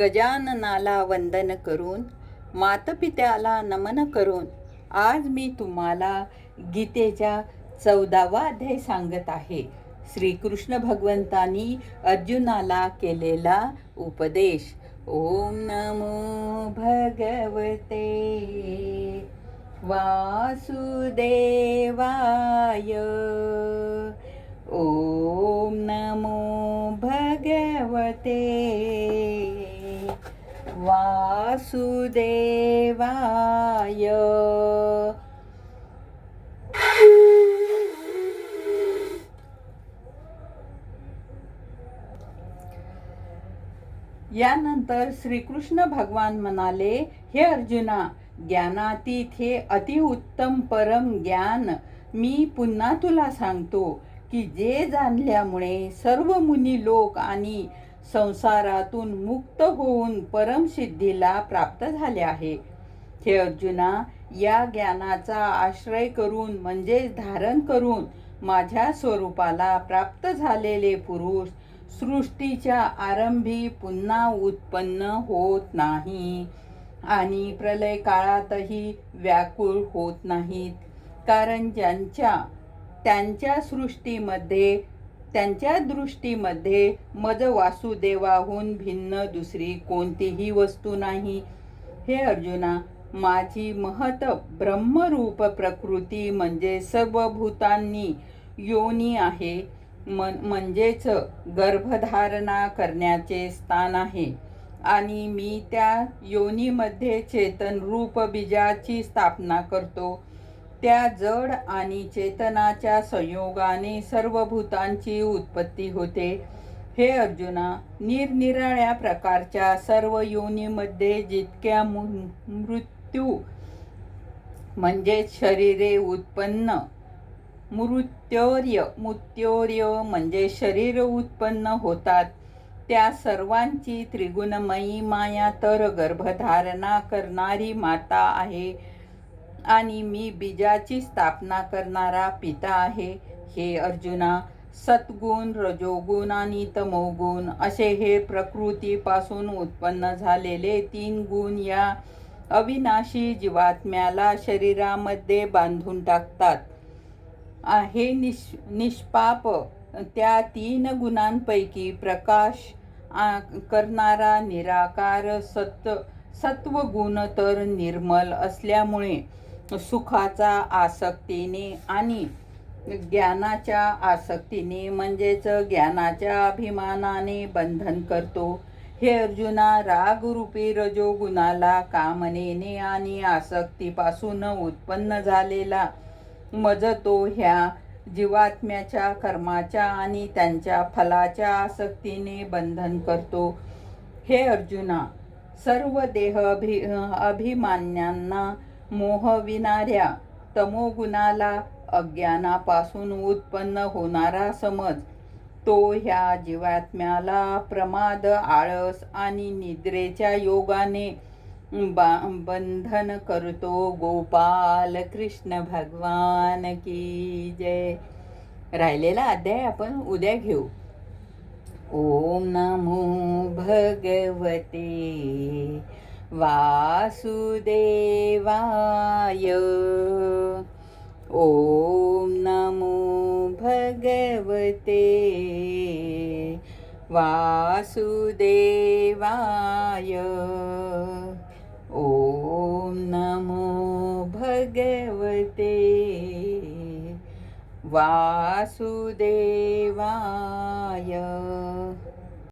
गजाननाला वंदन करून, मातपित्याला नमन करून आज मी तुम्हाला गीतेचा 14वा अध्याय सांगत आहे. श्रीकृष्ण भगवंतांनी अर्जुनाला केलेला उपदेश. ओम नमो भगवते वासुदेवाय. ओम नमो भगवते वासुदेवाय. यानंतर श्रीकृष्ण भगवान म्हणाले, हे अर्जुना, ज्ञानातीत हे अतिउत्तम परम ज्ञान मी पुन्हा तुला सांगतो की जे जाणल्यामुळे सर्व मुनी लोक आणि संसारातून मुक्त होऊन परमसिद्धीला प्राप्त झाले आहे. हे अर्जुना, या ज्ञानाचा आश्रय करून म्हणजे धारण करून माझ्या स्वरूपाला प्राप्त झालेले पुरुष सृष्टीच्या आरंभी पुन्हा उत्पन्न होत नाही आणि प्रलय काळातही व्याकुळ होत नाहीत. कारण त्यांच्या सृष्टीमध्ये त्यांच्या दृष्टीमध्ये मज वासुदेवाहून भिन्न दुसरी कोणतीही वस्तू नाही. हे अर्जुना, माझी महत ब्रह्मरूप प्रकृती म्हणजे सर्व भूतांनी योनी आहे, म्हणजेच गर्भधारणा करण्याचे स्थान आहे. आणि मी त्या योनीमध्ये चेतन रूप बीजाची स्थापना करतो. त्या जड आणि चेतनाच्या संयोगाने सर्व भूतांची उत्पत्ती होते. हे अर्जुना, निरनिराळ्या प्रकारच्या सर्व योनीमध्ये जितक्या मृत्यू म्हणजे शरीरे उत्पन्न, मृत्योर्य म्हणजे शरीर उत्पन्न होतात, त्या सर्वांची त्रिगुणमयी माया तर गर्भधारणा करणारी माता आहे आणि मी बीजाची स्थापना करणारा पिता आहे. हे अर्जुना, सत्गुण, रजोगुण आणि तमोगुण असे हे प्रकृतीपासून उत्पन्न झालेले 3 गुण या अविनाशी जीवात्म्याला शरीरामध्ये बांधून टाकतात. हे निष्पाप त्या 3 गुणांपैकी प्रकाश करणारा निराकार सत्वगुण तर निर्मल असल्यामुळे सुखाचा आसक्तीने आणि ज्ञानाच्या आसक्तीने म्हणजेच ज्ञानाच्या अभिमानाने बंधन करतो. हे अर्जुना, रागरूपी रजोगुणाला कामनेने आणि आसक्तीपासून उत्पन्न झालेला मज तो ह्या जीवात्म्याच्या कर्माच्या आणि त्यांच्या फलाच्या आसक्तीने बंधन करतो. हे अर्जुना, सर्व देह अभिमान्यांना मोहविणाऱ्या तमोगुणाला अज्ञानापासून उत्पन्न होणारा समज तो ह्या जीवात्म्याला प्रमाद, आळस आणि निद्रेच्या योगाने बंधन करतो. गोपाल कृष्ण भगवान की जय. राहिलेला अध्याय आपण उद्या घेऊ. ओम नमो भगवते वासुदेवाय. ओम नमो भगवते वासुदेवाय. ओम नमो भगवते वासुदेवाय.